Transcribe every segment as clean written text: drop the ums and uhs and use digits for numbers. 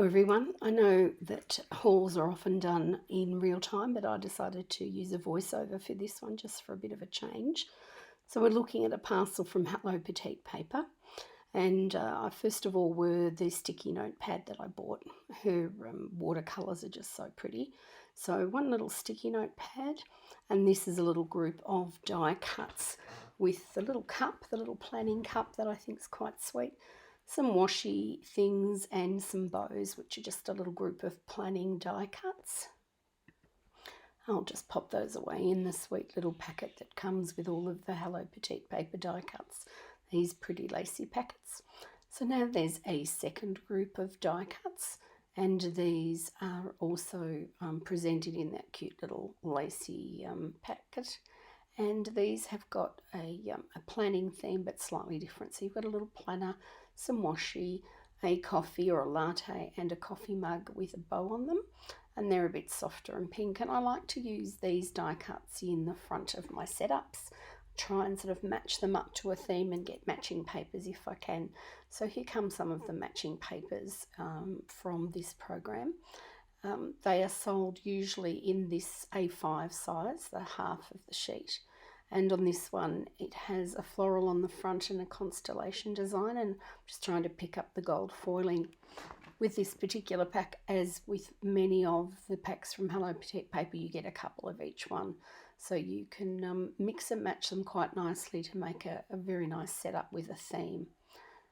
Hello everyone. I know that hauls are often done in real time, but I decided to use a voiceover for this one just for a bit of a change. So we're looking at a parcel from Hello Petite Paper, and first of all were the sticky note pad that I bought. Her watercolours are just so pretty. So one little sticky note pad, and this is a little group of die cuts with the little cup, the little planning cup that I think is quite sweet. Some washi things and some bows, which are just a little group of planning die cuts. I'll just pop those away in the sweet little packet that comes with all of the Hello Petite Paper die cuts, these pretty lacy packets. So now there's a second group of die cuts, and these are also presented in that cute little lacy packet. And these have got a planning theme, but slightly different. So you've got a little planner, some washi, a coffee or a latte, and a coffee mug with a bow on them. And they're a bit softer and pink. And I like to use these die cuts in the front of my setups. Try and sort of match them up to a theme and get matching papers if I can. So here come some of the matching papers from this program. They are sold usually in this A5 size, the half of the sheet. And on this one, it has a floral on the front and a constellation design. And I'm just trying to pick up the gold foiling. With this particular pack, as with many of the packs from Hello Petite Paper, you get a couple of each one. So you can mix and match them quite nicely to make a very nice setup with a theme.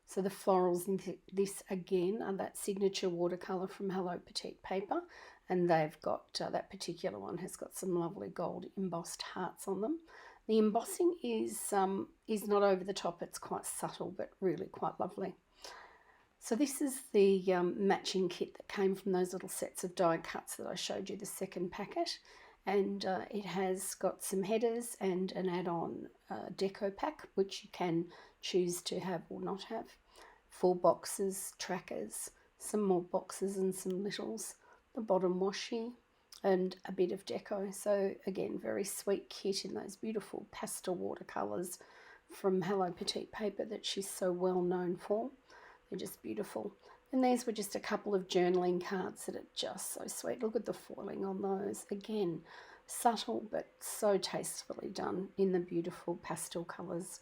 So the florals in this again are that signature watercolour from Hello Petite Paper, and they've got, that particular one has got some lovely gold embossed hearts on them. The embossing is not over the top, it's quite subtle but really quite lovely. So this is the matching kit that came from those little sets of die cuts that I showed you, the second packet. And it has got some headers and an add-on deco pack, which you can choose to have or not have. 4 boxes, trackers, some more boxes and some littles, the bottom washi, and a bit of deco. So again, very sweet kit in those beautiful pastel watercolours from Hello Petite Paper that she's so well known for. They're just beautiful. And these were just a couple of journaling cards that are just so sweet. Look at the foiling on those. Again, subtle but so tastefully done in the beautiful pastel colours.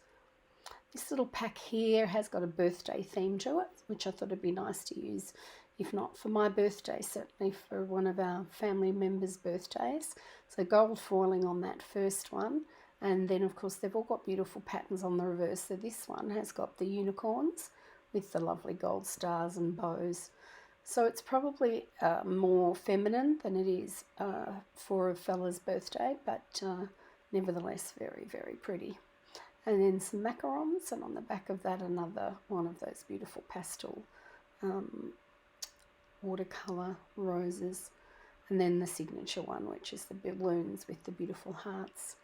This little pack here has got a birthday theme to it, which I thought would be nice to use, if not for my birthday, certainly for one of our family members' birthdays. So gold foiling on that first one. And then, of course, they've all got beautiful patterns on the reverse. So this one has got the unicorns with the lovely gold stars and bows. So it's probably more feminine than it is for a fella's birthday, but nevertheless very, very pretty. And then some macarons, and on the back of that another one of those beautiful pastel watercolour roses. And then the signature one, which is the balloons with the beautiful hearts.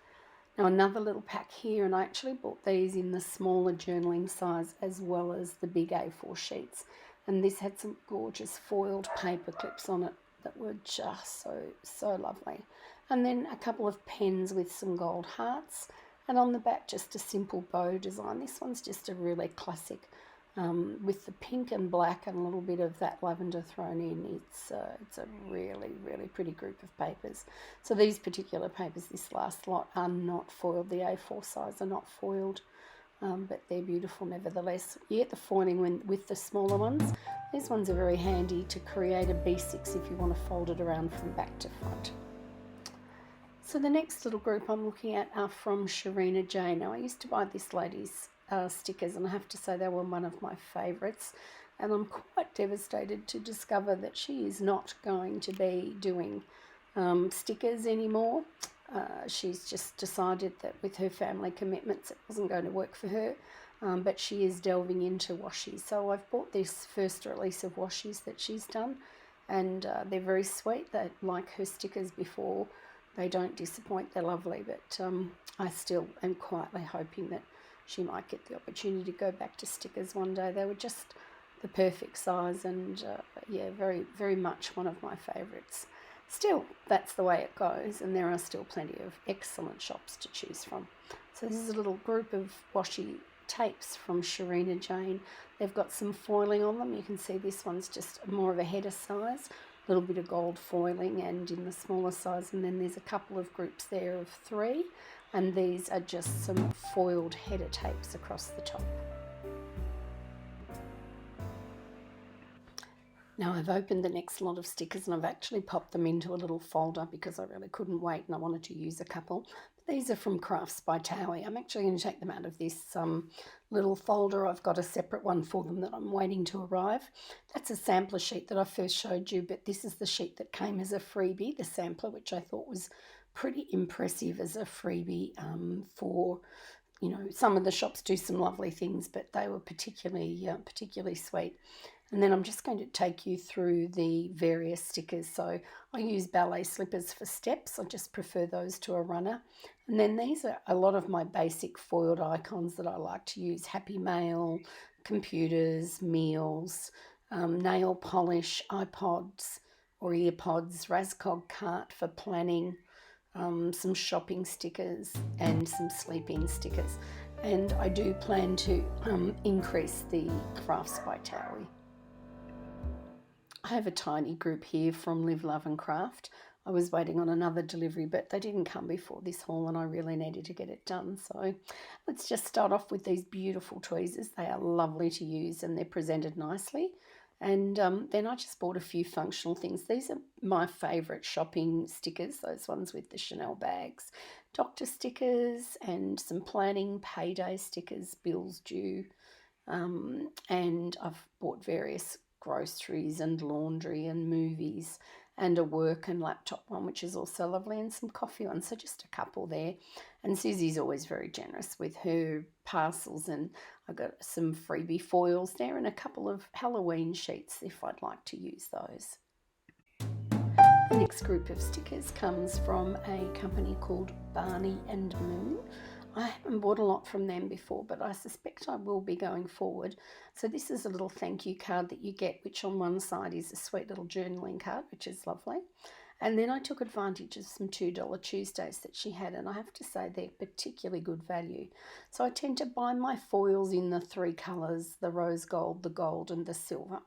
Now another little pack here, and I actually bought these in the smaller journaling size as well as the big A4 sheets. And this had some gorgeous foiled paper clips on it that were just so lovely. And then a couple of pens with some gold hearts. And on the back, just a simple bow design. This one's just a really classic with the pink and black and a little bit of that lavender thrown in. It's a really, really pretty group of papers. So these particular papers, this last lot, are not foiled. The A4 size are not foiled, but they're beautiful nevertheless. You get the foiling with the smaller ones. These ones are very handy to create a B6 if you want to fold it around from back to front. So the next little group I'm looking at are from Sharina Jane. Now I used to buy this lady's stickers, and I have to say they were one of my favourites, and I'm quite devastated to discover that she is not going to be doing stickers anymore. She's just decided that with her family commitments it wasn't going to work for her, but she is delving into washi. So I've bought this first release of washis that she's done, and they're very sweet. They're like her stickers before. They don't disappoint, they're lovely, but I still am quietly hoping that she might get the opportunity to go back to stickers one day. They were just the perfect size, and yeah, very, very much one of my favourites. Still, that's the way it goes, and there are still plenty of excellent shops to choose from. So this is a little group of washi tapes from Sharina Jane. They've got some foiling on them. You can see this one's just more of a header size, a little bit of gold foiling and in the smaller size, and then there's a couple of groups there of 3, and these are just some foiled header tapes across the top. Now I've opened the next lot of stickers and I've actually popped them into a little folder because I really couldn't wait and I wanted to use a couple. But these are from Crafts by Thaowie. I'm actually going to take them out of this little folder. I've got a separate one for them that I'm waiting to arrive. That's a sampler sheet that I first showed you, but this is the sheet that came as a freebie, the sampler, which I thought was pretty impressive as a freebie for, you know, some of the shops do some lovely things, but they were particularly sweet. And then I'm just going to take you through the various stickers. So I use ballet slippers for steps. I just prefer those to a runner. And then these are a lot of my basic foiled icons that I like to use. Happy Mail, computers, meals, nail polish, iPods or earpods, Rascog cart for planning, some shopping stickers and some sleep-in stickers. And I do plan to increase the Crafts by Thaowie. I have a tiny group here from Live, Love and Craft. I was waiting on another delivery, but they didn't come before this haul and I really needed to get it done. So let's just start off with these beautiful tweezers. They are lovely to use and they're presented nicely. And then I just bought a few functional things. These are my favourite shopping stickers, those ones with the Chanel bags. Doctor stickers and some planning, payday stickers, bills due. And I've bought various groceries and laundry and movies and a work and laptop one, which is also lovely, and some coffee ones. So just a couple there. And Susie's always very generous with her parcels, and I got some freebie foils there and a couple of Halloween sheets if I'd like to use those. The next group of stickers comes from a company called Barney Moon. I haven't bought a lot from them before, but I suspect I will be going forward. So this is a little thank you card that you get, which on one side is a sweet little journaling card, which is lovely. And then I took advantage of some $2 Tuesdays that she had, and I have to say they're particularly good value. So I tend to buy my foils in the 3 colours, the rose gold, the gold and the silver.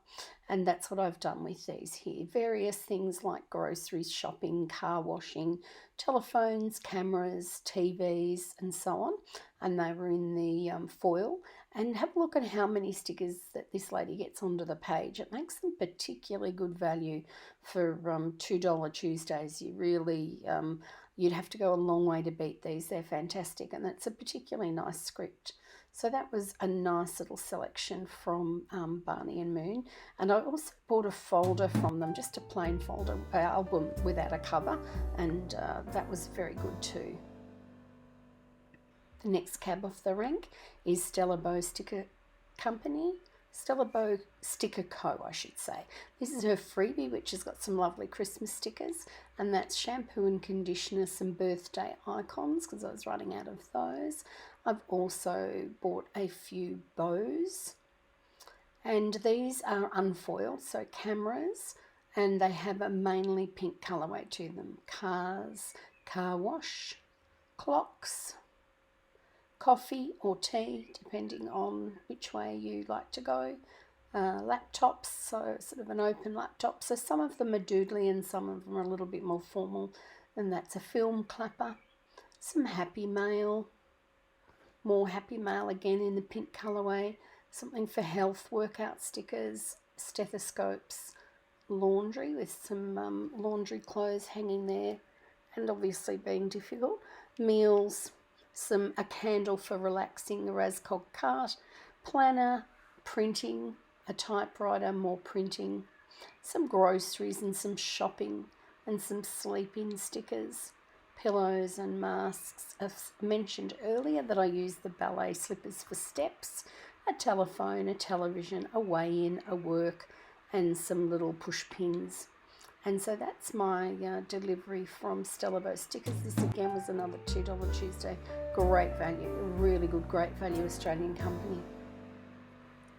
And that's what I've done with these here. Various things like groceries, shopping, car washing, telephones, cameras, TVs and so on. And they were in the foil. And have a look at how many stickers that this lady gets onto the page. It makes them particularly good value for $2 Tuesdays. You really, you'd have to go a long way to beat these. They're fantastic, and that's a particularly nice script. So that was a nice little selection from Barney and Moon. And I also bought a folder from them, just a plain folder album without a cover, and that was very good too. The next cab off the rank is Stella Beau Sticker Company. Stella Beau Sticker Co, I should say. This is her freebie, which has got some lovely Christmas stickers, and that's shampoo and conditioner, some birthday icons, because I was running out of those. I've also bought a few bows, and these are unfoiled, so cameras, and they have a mainly pink colourway to them. Cars, car wash, clocks, coffee or tea, depending on which way you like to go. Laptops, so sort of an open laptop. So some of them are doodly and some of them are a little bit more formal. And that's a film clapper. Some Happy Mail. More Happy Mail again in the pink colourway. Something for health, workout stickers, stethoscopes, laundry with some laundry clothes hanging there. And obviously being difficult. Meals. A candle for relaxing, a Rascog cart, planner, printing, a typewriter, more printing, some groceries and some shopping, and some sleep-in stickers, pillows and masks. I've mentioned earlier that I use the ballet slippers for steps, a telephone, a television, a weigh-in, a work, and some little push pins. And so that's my delivery from Stella Beau Stickers. This again was another $2 Tuesday. Great value, really good, great value Australian company.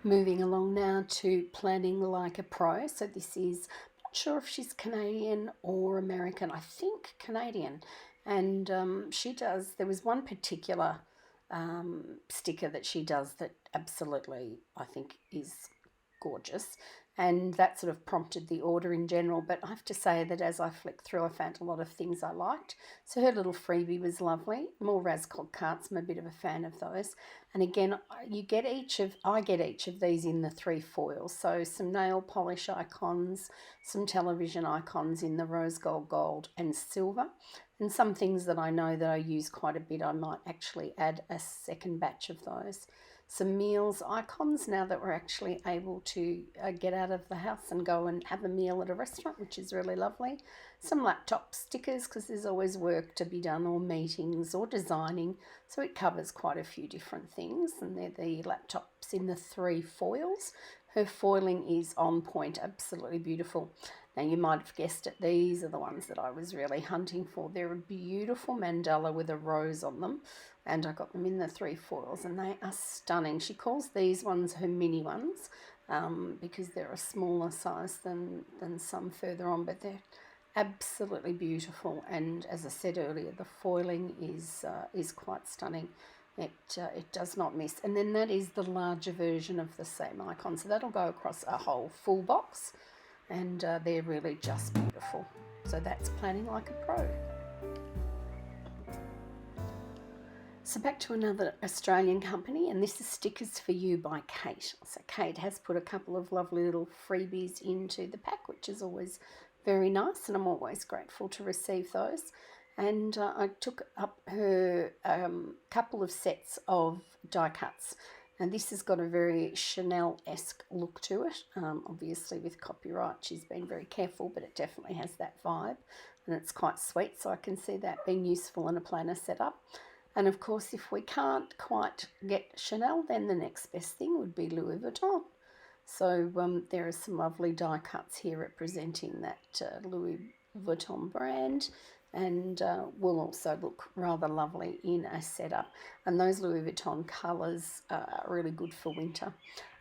Moving along now to Planning Like a Pro. So this is, I'm not sure if she's Canadian or American, I think Canadian. And she does, there was one particular sticker that she does that absolutely I think is gorgeous, and that sort of prompted the order in general. But I have to say that as I flicked through, I found a lot of things I liked. So her little freebie was lovely. More Razcog cards, I'm a bit of a fan of those. And again, I get each of these in the 3 foils. So some nail polish icons, some television icons in the rose gold and silver, and some things that I know that I use quite a bit. I might actually add a second batch of those. Some meals icons now that we're actually able to get out of the house and go and have a meal at a restaurant, which is really lovely. Some laptop stickers, because there's always work to be done, or meetings or designing, so it covers quite a few different things. And they're the laptops in the 3 foils. Her foiling is on point, absolutely beautiful. Now you might have guessed it, these are the ones that I was really hunting for. They're a beautiful mandala with a rose on them, and I got them in the 3 foils, and they are stunning. She calls these ones her mini ones because they're a smaller size than some further on, but they're absolutely beautiful. And as I said earlier, the foiling is quite stunning. It does not miss. And then that is the larger version of the same icon, so that'll go across a whole full box, and they're really just beautiful. So that's planning like a pro. So back to another Australian company, and this is Stickers for You by Kate. So Kate has put a couple of lovely little freebies into the pack, which is always very nice, and I'm always grateful to receive those. And I took up her couple of sets of die cuts, and this has got a very Chanel-esque look to it. Obviously with copyright she's been very careful, but it definitely has that vibe, and it's quite sweet, so I can see that being useful in a planner setup. And of course, if we can't quite get Chanel, then the next best thing would be Louis Vuitton. So there are some lovely die cuts here representing that Louis Vuitton brand, and will also look rather lovely in a setup. And those Louis Vuitton colours are really good for winter.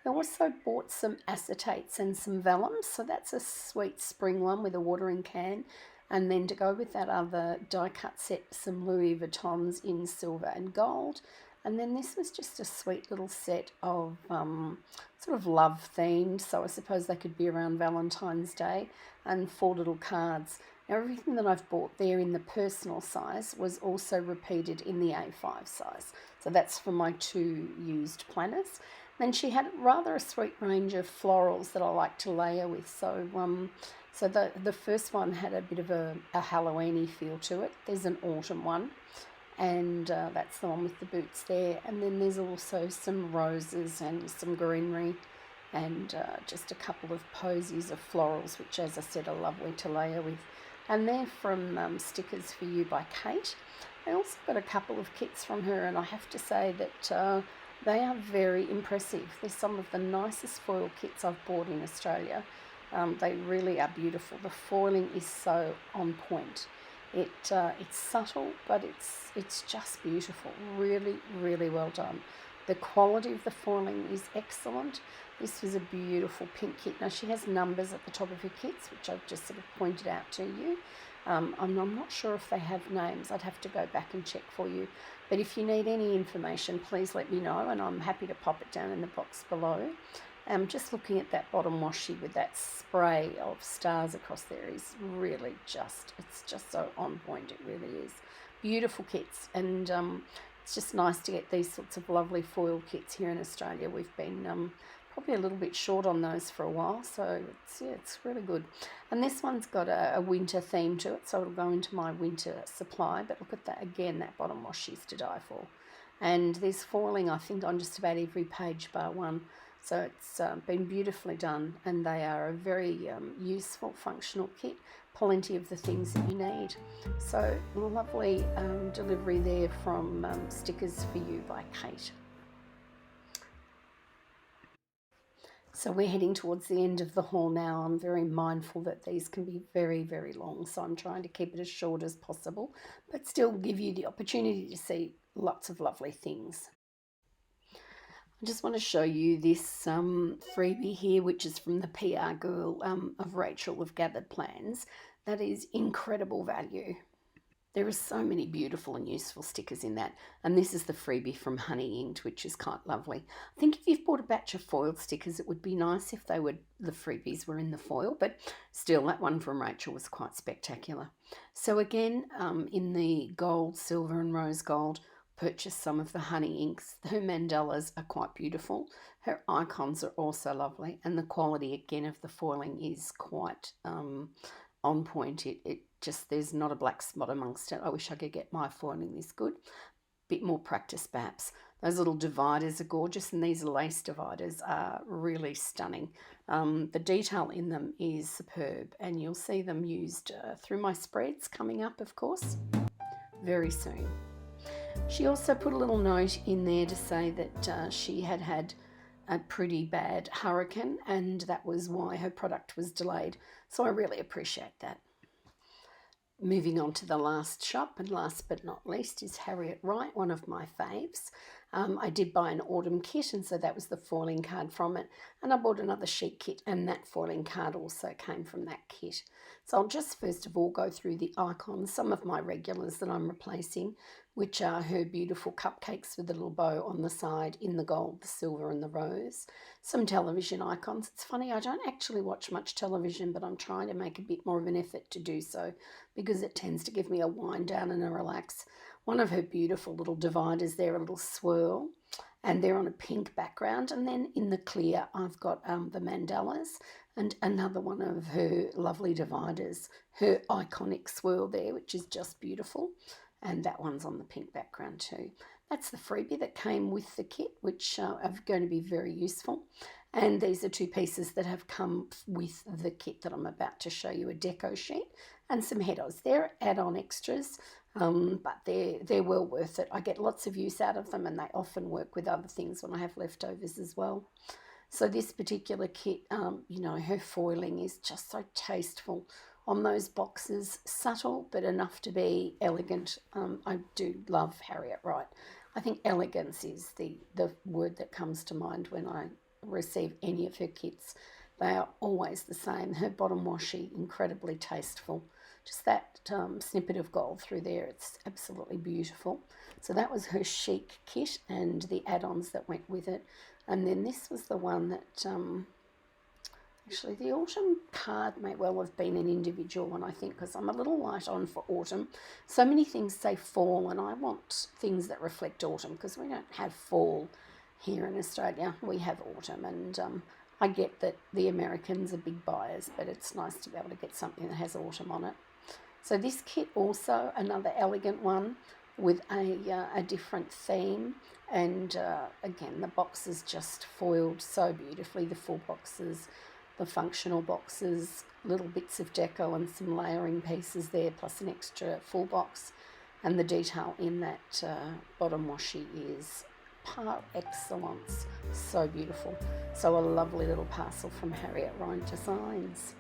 I also bought some acetates and some vellums, so that's a sweet spring one with a watering can. And then to go with that other die cut set, some Louis Vuittons in silver and gold. And then this was just a sweet little set of sort of love themed, so I suppose they could be around Valentine's Day, and 4 little cards. Now everything that I've bought there in the personal size was also repeated in the A5 size. So that's for my 2 used planners. Then she had rather a sweet range of florals that I like to layer with. So the first one had a bit of a Halloween-y feel to it. There's an autumn one, and that's the one with the boots there. And then there's also some roses and some greenery, and just a couple of posies of florals, which, as I said, are lovely to layer with. And they're from Stickers for You by Kate. I also got a couple of kits from her, and I have to say that they are very impressive. They're some of the nicest foil kits I've bought in Australia. They really are beautiful. The foiling is so on point. It's subtle, but it's just beautiful. Really, really well done. The quality of the foiling is excellent. This was a beautiful pink kit. Now she has numbers at the top of her kits, which I've just sort of pointed out to you. I'm not sure if they have names. I'd have to go back and check for you. But if you need any information, please let me know, and I'm happy to pop it down in the box below. Just looking at that bottom washi with that spray of stars across there is really it's just so on point. It really is. Beautiful kits, and it's just nice to get these sorts of lovely foil kits here in Australia. We've been probably a little bit short on those for a while, so it's really good. And this one's got a winter theme to it, so it'll go into my winter supply. But look at that again, that bottom washi is to die for. And there's foiling, I think, on just about every page bar one. So it's been beautifully done, and they are a very useful, functional kit. Plenty of the things that you need. So lovely delivery there from Stickers for You by Kate. So we're heading towards the end of the haul now. I'm very mindful that these can be very, very long, so I'm trying to keep it as short as possible, but still give you the opportunity to see lots of lovely things. I just want to show you this freebie here, which is from the PR girl of Rachel of Gathered Plans. That is incredible value. There are so many beautiful and useful stickers in that. And this is the freebie from Honey Inked, which is quite lovely. I think if you've bought a batch of foiled stickers, it would be nice if they were the freebies were in the foil, but still, that one from Rachel was quite spectacular. So again, in the gold, silver and rose gold, purchased some of the Honey Inks. Her mandalas are quite beautiful. Her icons are also lovely, and the quality again of the foiling is quite on point. It just, there's not a black spot amongst it. I wish I could get my foiling this good. Bit more practice perhaps. Those little dividers are gorgeous, and these lace dividers are really stunning. The detail in them is superb, and you'll see them used through my spreads coming up, of course, very soon. She also put a little note in there to say that she had had a pretty bad hurricane, and that was why her product was delayed. So I really appreciate that. Moving on to the last shop, and last but not least is Harriet Wright, one of my faves. I did buy an autumn kit, and so that was the foiling card from it. And I bought another sheet kit, and that foiling card also came from that kit. So I'll just first of all go through the icons, some of my regulars that I'm replacing, which are her beautiful cupcakes with the little bow on the side in the gold, the silver and the rose. Some television icons. It's funny, I don't actually watch much television, but I'm trying to make a bit more of an effort to do so because it tends to give me a wind down and a relax. One of her beautiful little dividers there, a little swirl, and they're on a pink background. And then in the clear, I've got the mandalas and another one of her lovely dividers, her iconic swirl there, which is just beautiful. And that one's on the pink background too. That's the freebie that came with the kit, which are going to be very useful. And these are two pieces that have come with the kit that I'm about to show you, a deco sheet and some headers. They're add-on extras, but they're well worth it. I get lots of use out of them, and they often work with other things when I have leftovers as well. So this particular kit, her foiling is just so tasteful on those boxes, subtle but enough to be elegant. I do love Harriet Wright. I think elegance is the word that comes to mind when I receive any of her kits. They are always the same. Her bottom washi, incredibly tasteful. Just that snippet of gold through there, it's absolutely beautiful. So that was her chic kit and the add-ons that went with it. And then this was the one that... Actually, the autumn card may well have been an individual one, I think, because I'm a little light on for autumn. So many things say fall, and I want things that reflect autumn because we don't have fall here in Australia. We have autumn, and I get that the Americans are big buyers, but it's nice to be able to get something that has autumn on it. So this kit also, another elegant one with a different theme. And again, the boxes just foiled so beautifully, the full boxes, the functional boxes, little bits of deco and some layering pieces there, plus an extra full box. And the detail in that bottom washi is par excellence. So beautiful. So a lovely little parcel from Harriet Wright Designs.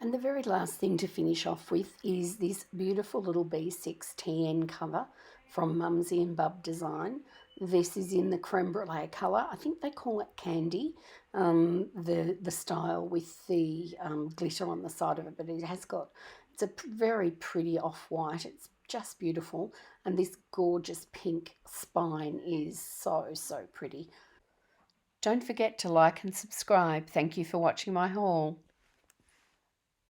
And the very last thing to finish off with is this beautiful little B6 TN cover from Mumsy and Bub Design. This is in the creme brulee colour. I think they call it candy, the style with the glitter on the side of it, but it's a very pretty off-white. It's just beautiful, and this gorgeous pink spine is so pretty. Don't forget to like and subscribe. Thank you for watching my haul.